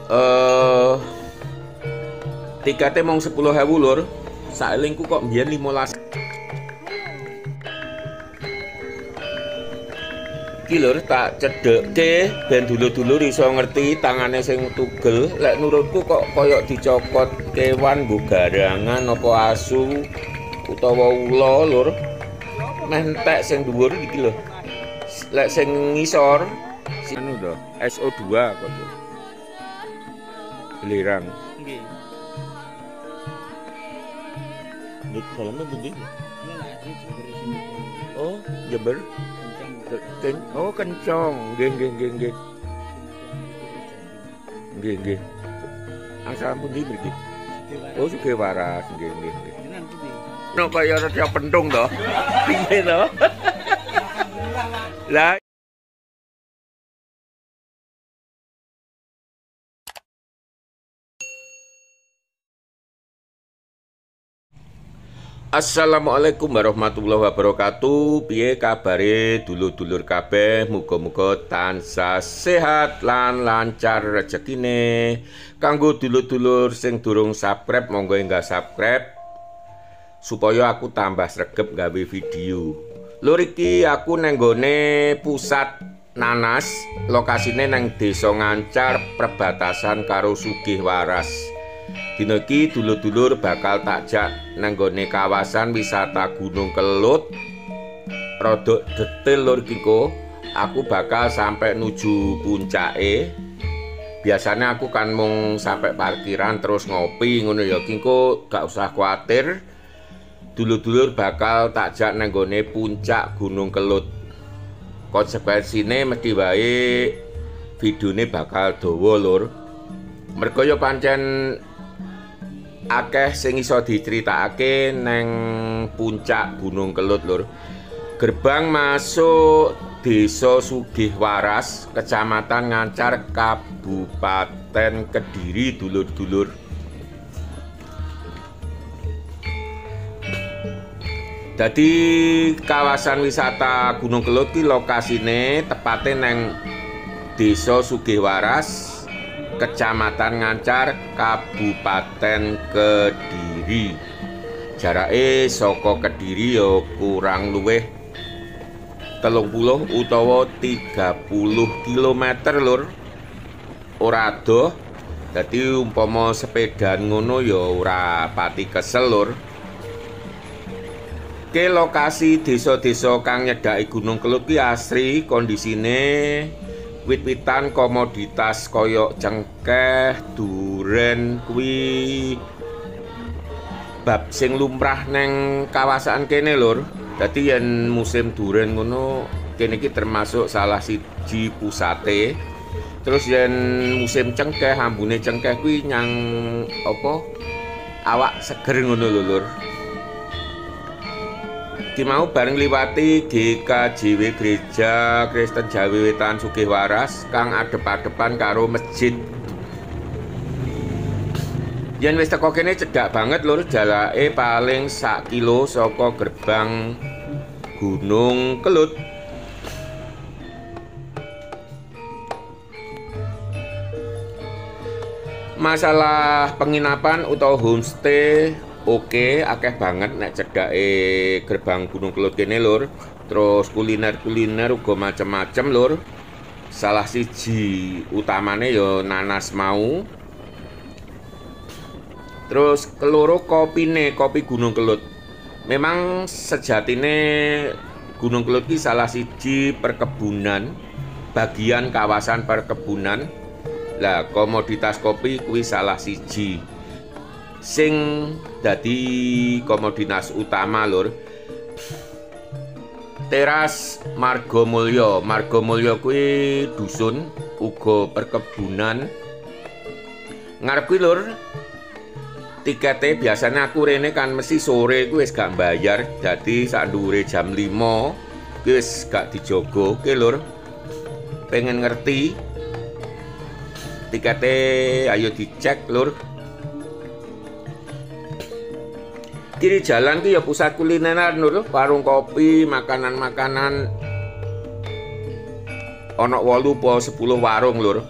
Eh tiketnya mung 10.000 lur. Saelingku kok mbiyen 15. Iki lur tak cedhekke ben dulur-dulur iso ngerti tangane sing tugel. Lek nurutku kok koyok dicokot kewan nggo garangan apa asu utawa ula lur. Mentek sing dhuwur iki lho. Lek sing ngisor anu to, SO2 kok lho. Belerang. Nggih. Nek dalamnya bendi. Oh, Jember. Oh, kencong. Nggih. Nggih. Asal pundi mriki? Oh, Sugih Waras. Nggih. No kaya rada pentung to. Piye to? Lah Assalamualaikum warahmatullahi wabarakatuh. Piye kabare dulur-dulur kabeh? Muga-muga tansah sehat lan lancar rezekine. Kanggo dulur-dulur sing durung subscribe, monggo enggak subscribe supaya aku tambah sregep gawe video. Lur iki aku nang nggone pusat nanas, lokasine nang Desa Ngancar perbatasan karo Sugih Waras. Dina iki dulur-dulur bakal takjak nang nggone kawasan wisata Gunung Kelut. Rodok detail lur kiko, aku bakal sampai nuju puncake. Biasanya aku kan mung sampai parkiran terus ngopi ngono ya kiko, gak usah khawatir. Dulur-dulur bakal takjak nang nggone puncak Gunung Kelut. Konsekuensine mesti wae videone bakal dawa lur. Mergo ya pancen akeh sing iso diceritakake neng puncak Gunung Kelut lur. Gerbang masuk Desa Sugih Waras, Kecamatan Ngancar, Kabupaten Kediri dulur-dulur. Jadi kawasan wisata Gunung Kelut ki lokasine tepate neng Desa Sugih Waras, Kecamatan Ngancar, Kabupaten Kediri. Jarake saka Kediri ya kurang luwih 30 utawa 30 km lur. Ora adoh. Dadi umpama sepedaan ngono ya ora pati kesel lur. Ke lokasi desa-desa kang nyedhaki Gunung Kelut ki asri kondisine wit-witan komoditas koyok cengkeh, duren kuwi bab sing lumrah neng kawasan kene lur. Dadi yen musim duren ngono kene iki termasuk salah siji pusate. Terus yen musim cengkeh, ambune cengkeh kuwi nyang apa awak seger ngono lho lur. Ki mau bareng liwati GKJW Gereja Kristen Jawi Wetan Sugih Waras kang adep-adepan karo masjid. Yen wis teko kene cedhak banget lur, jalake paling 1 kilo saka gerbang Gunung Kelut. Masalah penginapan utawa homestay oke, akeh banget nek cedhake gerbang Gunung Kelut kene lur. Terus kuliner-kuliner uga macem-macem lur. Salah siji utamane ya nanas mau. Terus keloro kopine, kopi Gunung Kelut. Memang sejatine Gunung Kelut ki salah siji perkebunan, bagian kawasan perkebunan. Lah komoditas kopi kuwi salah siji sing dadi komoditas utama lur. Teras Margomulyo. Margomulyo kuwi dusun uga perkebunan. Ngarep kuwi lur, tikete biasanya aku rene kan mesti sore kuwi wis gak bayar. Dadi sak dhuwure jam 5 kuwi wis gak dijogo ke lur. Pengen ngerti tikete ayo dicek lur. Kiri jalan ki ya pusat kulineran lur, warung kopi, makanan-makanan. Ana 8 apa 10 warung lur.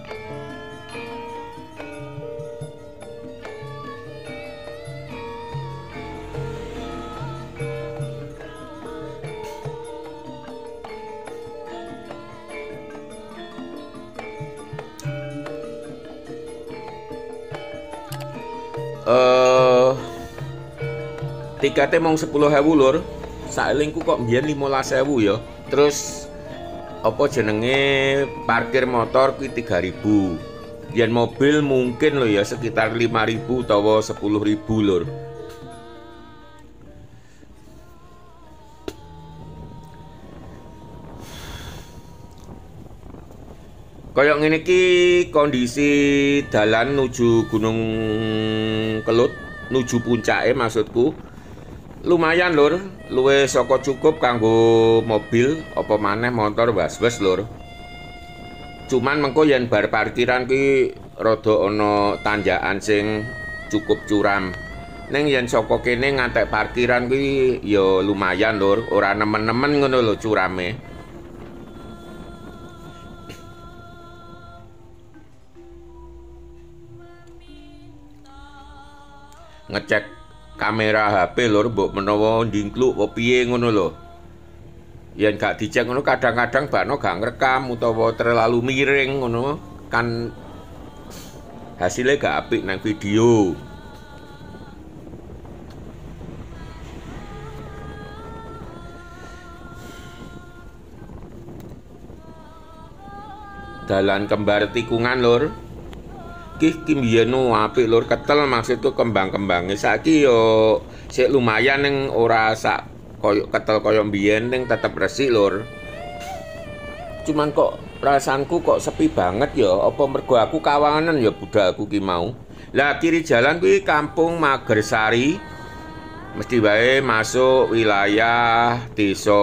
Tiketnya mung 10.000 lur. Saelingku kok mbiyen 15.000 ya. Terus apa jenenge parkir motor kuwi 3.000. Yen mobil mungkin lho ya sekitar 5.000 utawa 10.000 lur. Kayak ngene iki kondisi dalan nuju Gunung Kelut, nuju puncake maksudku. Lumayan lur, luwih saka cukup kanggo mobil apa maneh motor was-was lur. Cuman mengko yen bar parkiran ki rada ana tanjakan sing cukup curam. Ning yen saka kene ngantek parkiran ki ya lumayan lur, ora nemen-nemen ngono lho curame. Ngecek kamera HP lur, mbok menawa ndingkluk apa piye ngono lho. Yen gak dicek ngono kadang-kadang bakno gak ngrekam utawa terlalu miring ngono kan hasilnya gak apik nang video. Dalan kembar tikungan lur. Ki mbiyen apik lur, ketel maksudku kembang-kembange. Saiki yo sik lumayan ning ora sak koyo ketel koyo mbiyen ning tetep resik lur. Cuman kok rasanku kok sepi banget ya, apa mergo aku kawangan ya budalku ki mau. Lah kiri jalan kuwi Kampung Magersari. Mesti wae masuk wilayah Desa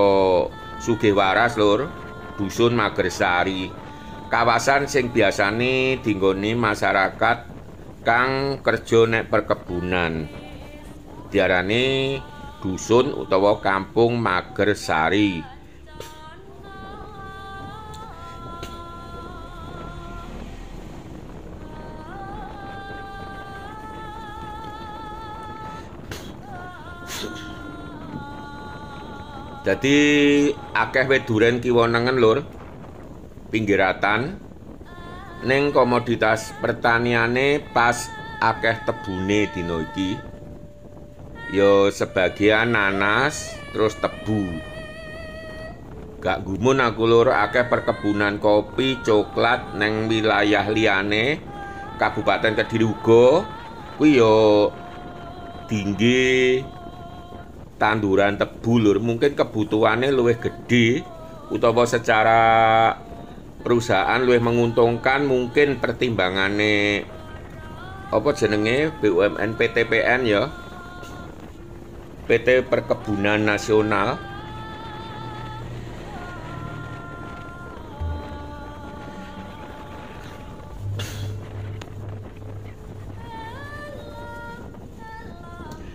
Sugihwaras lur, Dusun Magersari. Kawasan sing biasane dinggoni masyarakat kang kerja nek perkebunan. Diarani dusun utawa Kampung Magersari. Jadi akeh wit duren kiwa nengen lur. Pinggiratan ning komoditas pertaniane pas akeh tebune dina iki. Ya sebagian nanas terus tebu. Gak gumun aku lur akeh perkebunan kopi, coklat ning wilayah liyane Kabupaten Kediri uga kuwi ya tinggi tanduran tebu lur. Mungkin kebutuhannya luwih gede utawa secara perusahaan luwih menguntungkan mungkin pertimbangane apa jenenge BUMN PTPN ya, PT Perkebunan Nasional.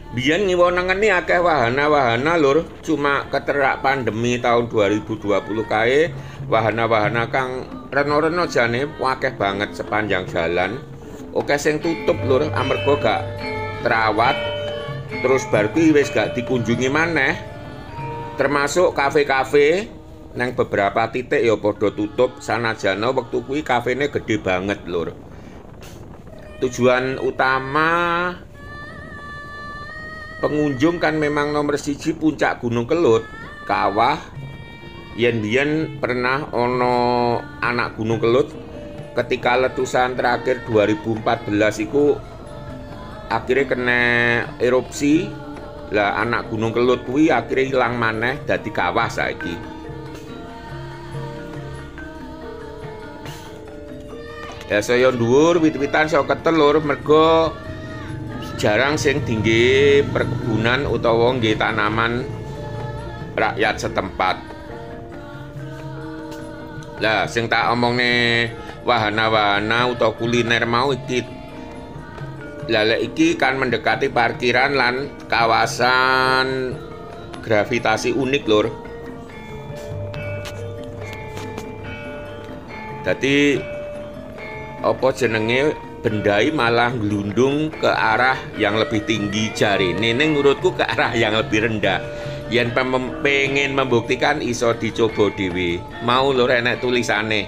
Biyen ngiwonengeni akeh wahana-wahana lur, cuma keterak pandemi tahun 2020 kae wahana-wahana kang reno-reno jane akeh banget sepanjang jalan. Oke sing tutup lur amarga gak terawat. Terus bar kuwi wis gak dikunjungi maneh. Termasuk kafe-kafe nang beberapa titik ya padha tutup sanajana wektu kuwi kafene gede banget lur. Tujuan utama pengunjung kan memang nomor 1 puncak Gunung Kelut, kawah. Yen-yen pernah ono anak Gunung Kelut ketika letusan terakhir 2014 iku akhirnya kena erupsi. Lah anak Gunung Kelut kuwi akhirnya hilang maneh dadi kawah saiki. Ya saya dhuwur wit-witan saya ketelur mergo jarang sing tinggi perkebunan utawa nggih tanaman rakyat setempat. Lah sing tak omongne wahana-wahana utawa kuliner mau iki. Lah iki kan mendekati parkiran lan kawasan gravitasi unik lur. Dadi apa jenenge bendai malah nglundung ke arah yang lebih tinggi jarine. Ning menurutku ke arah yang lebih rendah. Yen pengen membuktikan iso dicoba dhewe. Mau lho enek tulisane.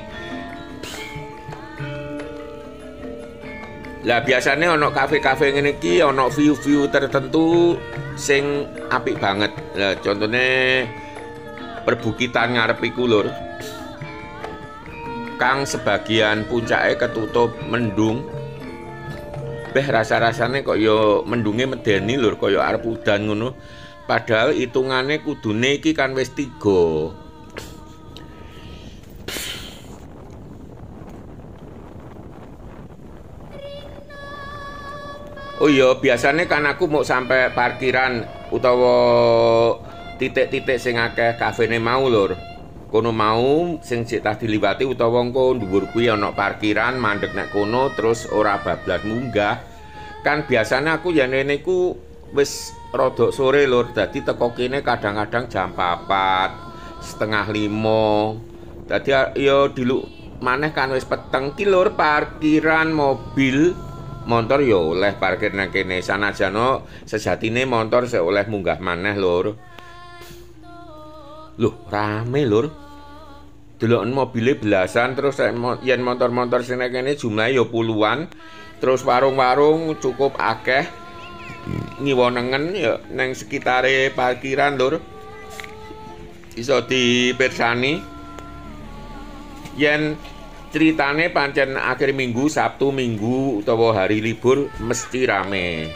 Lah biasanya ono kafe-kafe ngene iki ono view-view tertentu sing apik banget. Lah contone perbukitan ngarep iku lur. Kang sebagian puncake ketutup mendung. Beh rasa-rasane kok ya mendunge medeni lur, kaya arep udan ngono. Padahal hitungane kudune iki kan wis 3. Oh iya, biasanya kan aku mau sampai parkiran utawa titik-titik sing akeh kafene mau lur. Kono mau sing sik tak diliwati utawa engko dhuwur kuwi ana parkiran mandek nek kono terus ora bablas munggah. Kan biasanya aku yen rene iku wis rada sore lur. Dadi teko kene kadang-kadang jam 4, setengah 5. Dadi ya diluk maneh kan wis peteng ki lur, parkiran mobil motor ya oleh parkir nang kene. Sanajana sejatine motor sik oleh munggah maneh lur. Loh, rame lur. Deloken mobile belasan terus yen motor-motor sing nang kene jumlahe ya puluhan. Terus warung-warung cukup akeh ngiwonengen ya nang sekitare parkiran lur. Iso dipirsani yen ceritane pancen akhir minggu, Sabtu, Minggu utawa hari libur mesti rame.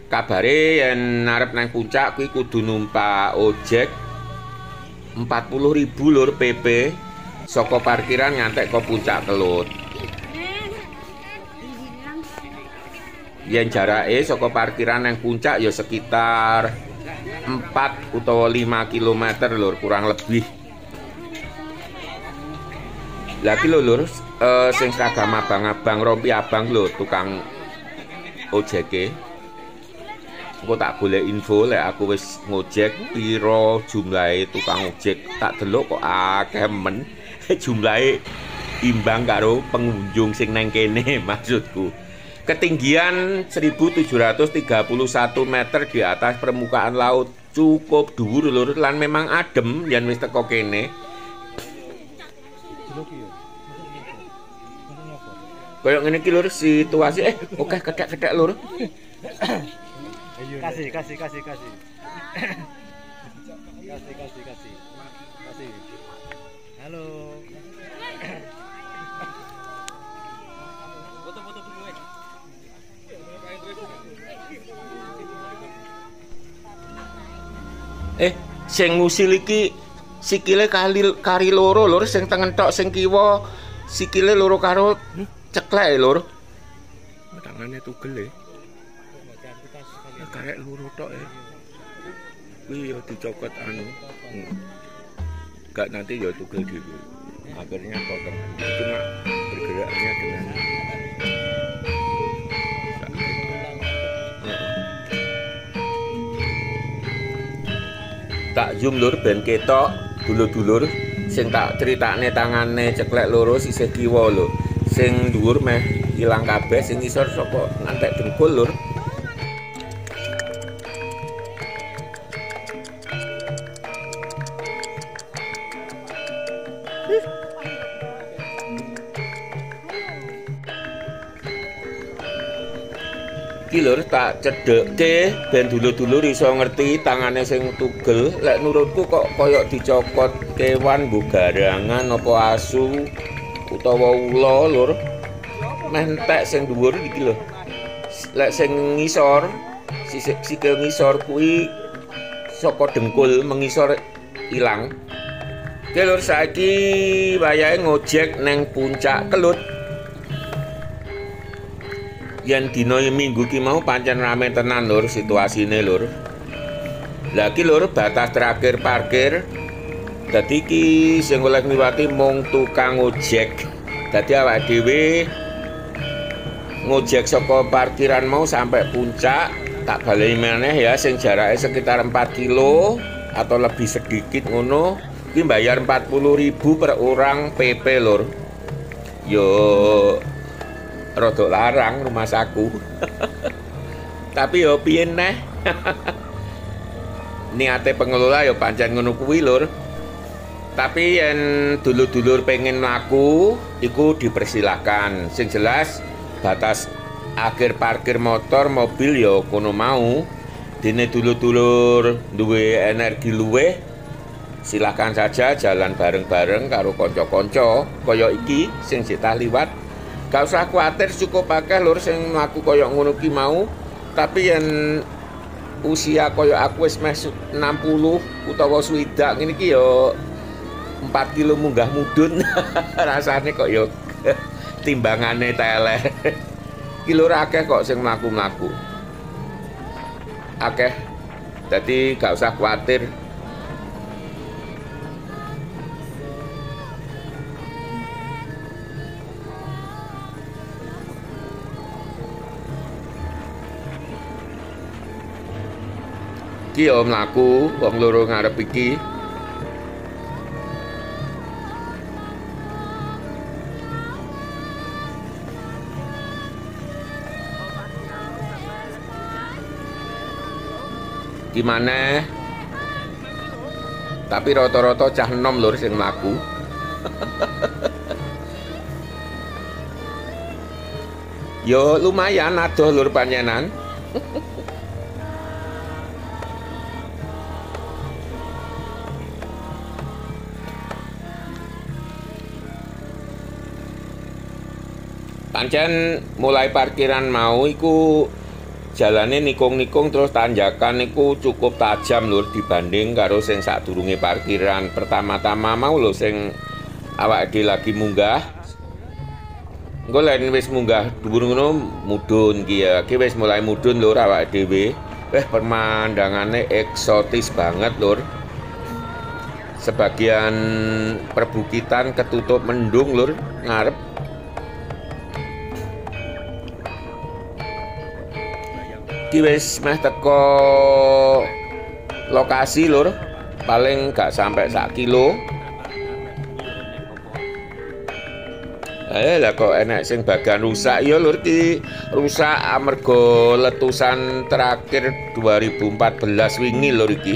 Kabare yen arep nang puncak kuwi kudu numpak ojek 40.000 lur PP saka parkiran ngantek ke puncak Kelut. Yen jarake saka parkiran nang puncak ya sekitar 4 utawa 5 km lur kurang lebih. Lagi lur sing seragam abang-abang rompi abang lho tukang ojeke. Engko tak golek info lek aku wis ngojek piro jumlahe tukang ojek. Tak delok kok akeh men jumlahe imbang karo pengunjung sing nang kene maksudku. Ketinggian 1731 meter di atas permukaan laut, cukup dhuwur lur lan memang adem yen wis teko kene. Kayak ngene iki lur situasi oke kethek-kethek lur. Kasih. Kasih. Halo. Foto-foto dulu. Sing ngusil iki sikile kari loro lur, sing tengen tok sing kiwa sikile loro karo ceklek lur. Tangane tugel karek loro tok kuwi ya dicokot anu. Enggak nanti ya tugel dhewe. Akhirnya potong. Cuma bergeraknya dengan tak zoom lur ben ketok dulur-dulur sing tak critakne tangane ceklek loro sisih kiwa lho. Sing dhuwur meh ilang kabeh, sing ngisor saka ngantek dengkul lur. Iki lur tak cedhekke ben dulur-dulur iso ngerti tangane sing tugel. Lek nurutku kok koyok dicokot kewan mbok garangan apa asu utawa ula lur. Meh entek sing dhuwur iki lho. Lek sing ngisor sikil ngisor kuwi saka dengkul mengisor ilang. Oke lur saiki wayahe ngojek neng puncak Kelut. Yen dina minggu ki mau pancen rame tenan lur situasine lur. Lah ki lur batas terakhir parkir. Dadi ki sing oleh ngliwati mung tukang ojek. Dadi awake dhewe ngojek saka parkiran mau sampai puncak, tak balehi meneh ya sing jarake sekitar 4 kilo atau lebih sedikit ngono. Ki bayar 40.000 per orang PP lur. Yo rodok larang rumah saku. Tapi yo piye neh. Niate pengelola yo pancen ngono kuwi lur. Tapi yen dulur-dulur pengen mlaku iku dipersilahkan. Sing jelas batas akhir parkir motor mobil ya kono mau. Dene dulur-dulur duwe energi luweh, silahkan saja jalan bareng-bareng karo kanca-kanca kaya iki sing jatah liwat. Gak usah kuatir, cukup akeh lur sing mlaku kaya ngono ki mau. Tapi yen usia kaya aku wis meh 60 utawa 60 ngene iki ya 4 kilo munggah mudhun. Rasane kok ya timbangane teleh. Ki lur akeh kok sing mlaku-mlaku. Akeh. Dadi gak usah kuatir. Ki yo mlaku wong loro ngarep iki. Gimana? Tapi rata-rata cah enom lur sing mlaku. Yo lumayan adoh lur panjenan. Pancen mulai parkiran mau iku jalane nikung-nikung terus tanjakan niku cukup tajam lur dibanding karo sing sadurunge parkiran. Pertama-tama mau lho sing awake lagi munggah. Engko lek wis munggah dhuwur ngono mudhun ki ya. Ki wis mulai mudhun lur awake dhewe. Pemandangane eksotis banget lur. Sebagian perbukitan ketutup mendung lur ngarep. Ki wis meh teko lokasi lur, paling gak sampai 1 kilo. Lah kok enek sing bagian rusak ya lur, ki rusak amarga letusan terakhir 2014 wingi lur iki.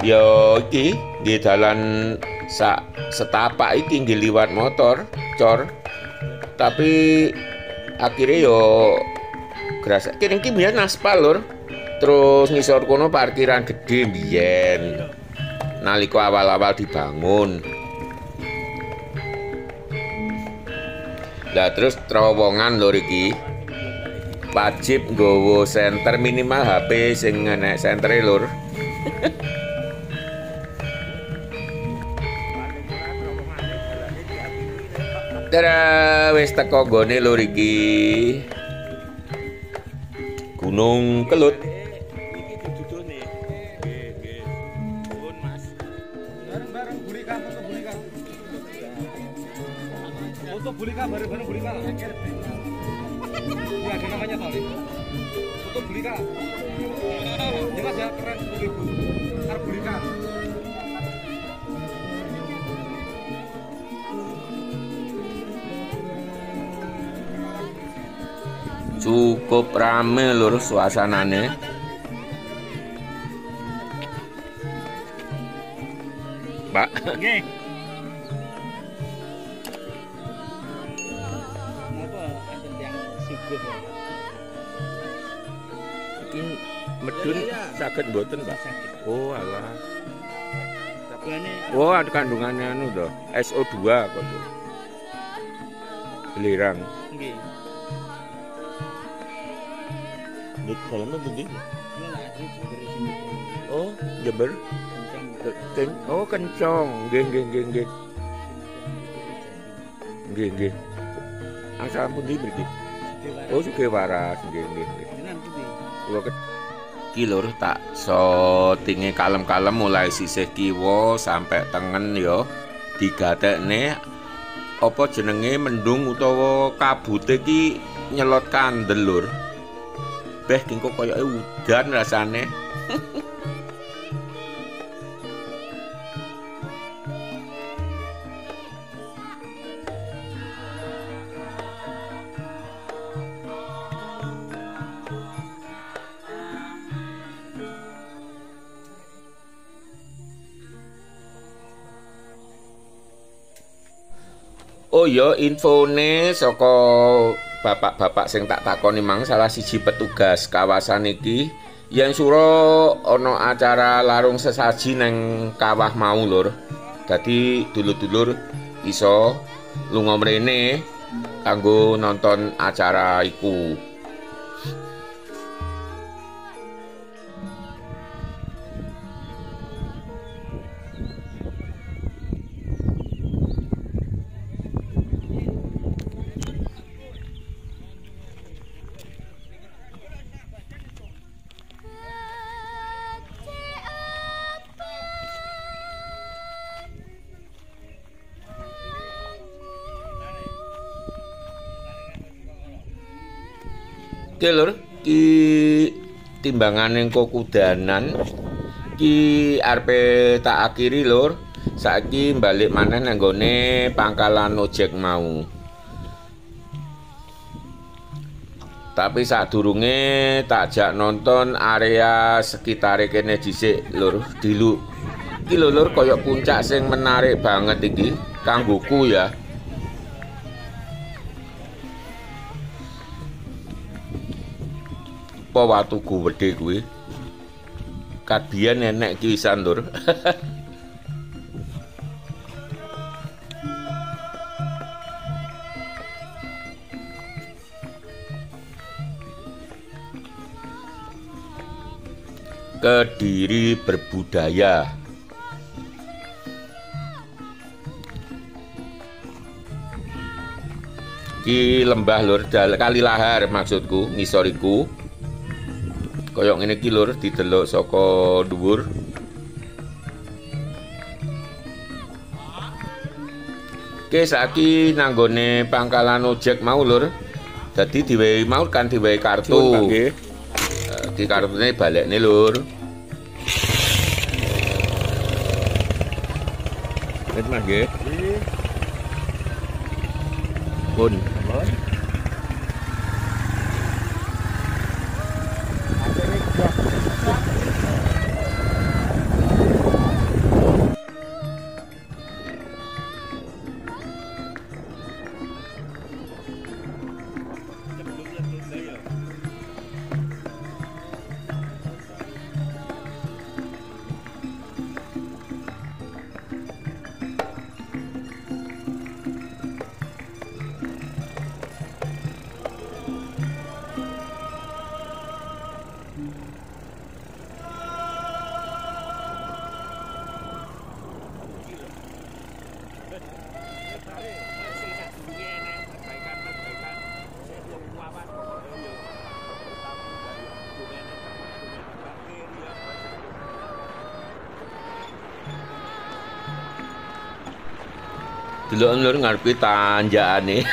Ya iki di dalan sak setapak iki nggih liwat motor, cor. Tapi akhirnya yo kerasa kene iki biyen aspal lur. Terus ngisor kono parkiran gede biyen. Nalika awal-awal dibangun. Lah terus terowongan lur iki wajib nggawa senter minimal HP sing enek sentere lur. Tara wis teko gone lur iki. Gunung Kelut. Iki didudune. Nggih. Nuwun Mas. Bareng-bareng Bulika, foto Bulika. Foto Bulika bareng-bareng Bulika. Ya ada namanya tadi. Foto Bulika. Jelas ya keren 10.000. Kar Bulika. Cukup rame lur suasanane. Pak. Nggih. Napa enten yang sugih. Iki medun saged mboten, Pak? Oh, alah. Sabane Oh, ada kandungannya anu to, SO2 kok tuh. Belirang. nggih. Di dalamnya begini. Ini lah asli Jember sini. Oh, Jember. Kencang. Oh, kencong. Nggih. Nggih. Asal pundi mriki? Oh, Sugih Waras. Nggih. Jenengan pundi? Kula ki lur tak sotinge kalem-kalem mulai sisih kiwa sampai tengen ya digatekne apa jenenge mendung utawa kabute ki nyelot kandel lur. Beh kengko koyoke udan rasane. Oh ya, infone saka bapak-bapak sing tak takoni mang salah siji petugas kawasan iki yen sura ana acara larung sesaji neng kawah mau lur. Dadi dulur-dulur iso lunga mrene kanggo nonton acara iku. Oke lur, ki timbangane engko kudanan ki arepe tak akhiri lur. Saiki balik maneh nang nggone pangkalan ojek mau. Tapi sadurunge tak jak nonton area sekitare kene dhisik lur. Dilu. Iki lho lur kaya puncak sing menarik banget iki kanggoku ya. Apa watu gede kuwi? Kadian enek ki wisan lur. Kediri berbudaya. Ki lembah lur, kali lahar maksudku, ngisoriku. Koyok ngene iki lur didelok saka dhuwur. Oke, saiki nanggone pangkalan ojek mau lur. Dadi diwehi mau kan diwehi kartu. Di kartune balekne lur. Wis Mas nggih. Pun. Delok lur ngarepe tanjakane.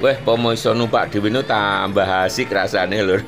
Weh, pomo iso numpak dhewe tambah asik rasane lur.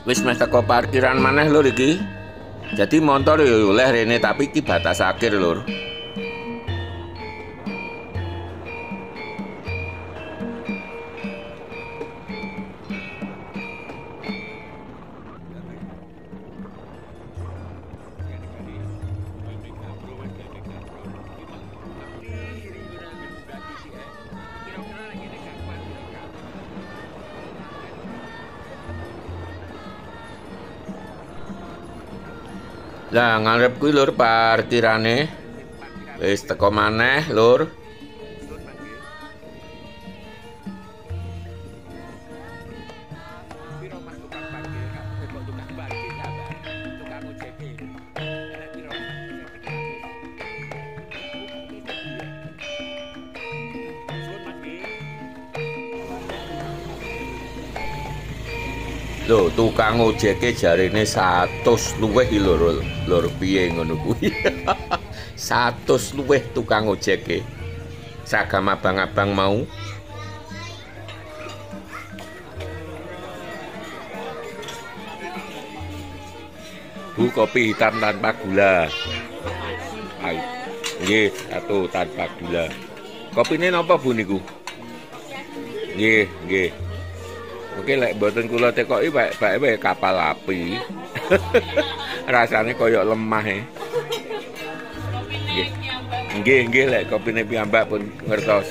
Wis meh teko parkiran maneh lur iki. Jadi motor ya oleh rene tapi iki batas akhir lur. Lah ngarep kuwi lur parkirane. Wis teko maneh lur. Lho, tukang ojeke jarine 100 luwih lho piye ngono kuwi. 100 luwih tukang ojeke. Sagam abang-abang mau. Bu, kopi hitam tanpa gula. Ayo. Nggih, satu tanpa gula. Kopine napa Bu niku? Nggih, nggih. Oke, lek mboten kula tekoki bae kapal api. Rasane koyo lemah e. Nggih. Nggih, nggih lek kopine piyambak pun ngertos.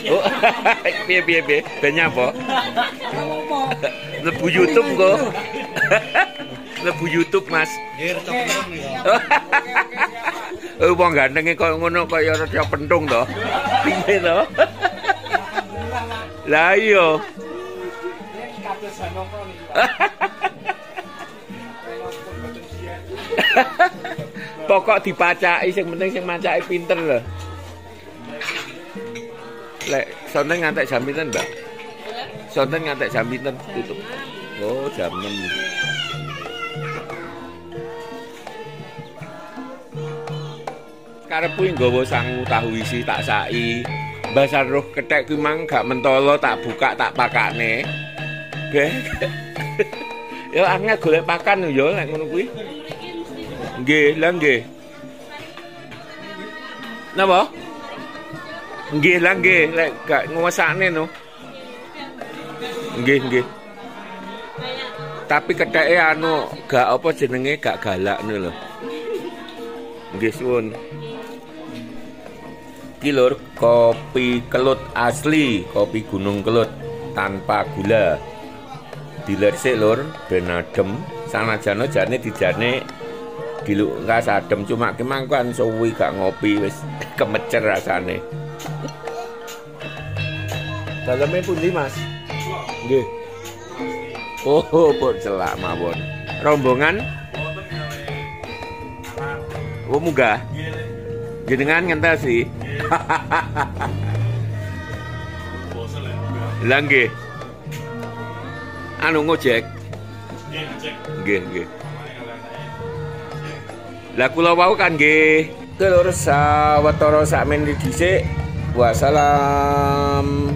Oh, piye ben apa? Lebu YouTube kok. Lebu YouTube, Mas. Oh, wong gantenge koyo ngono kaya rada pentung to. Piye to? Lah iya. Pokok dipacaki sing penting sing macake pinter lho. Lek sonten ngantek jam pinten, Mbak? Sonten ngantek jam pinten tutup. Oh, jam 6. Karepku nggawa sangu tahu isi tak saki. Mbah roh kethek kuwi mang gak mentolo tak buka tak pakane. Beh. Ya angel golek pakan yo lek ngono kuwi. Nggih, lha nggih. Napa? Nggih, lha nggih, lek gak nguwasane no. Nggih, nggih. Tapi ketheke anu gak apa jenenge gak galak ngono lho. Nggih suwun. Iki lur kopi kelut asli, kopi Gunung Kelut tanpa gula. Dilersik lur ben adem, sanajane jane dijane dilungkas adem cuma kemang kan suwi gak ngopi wis kemecer rasane. Daleme pundi, Mas? Nggih. Oh, pun celak mawon. Rombongan? Oh, munggah. Jenengan ngentesi. Lah nggih. Anu ngojek. Nggih, nggih. Lah kula wau kan nggih. Kelur sawetara sakmene dhisik. Wassalam.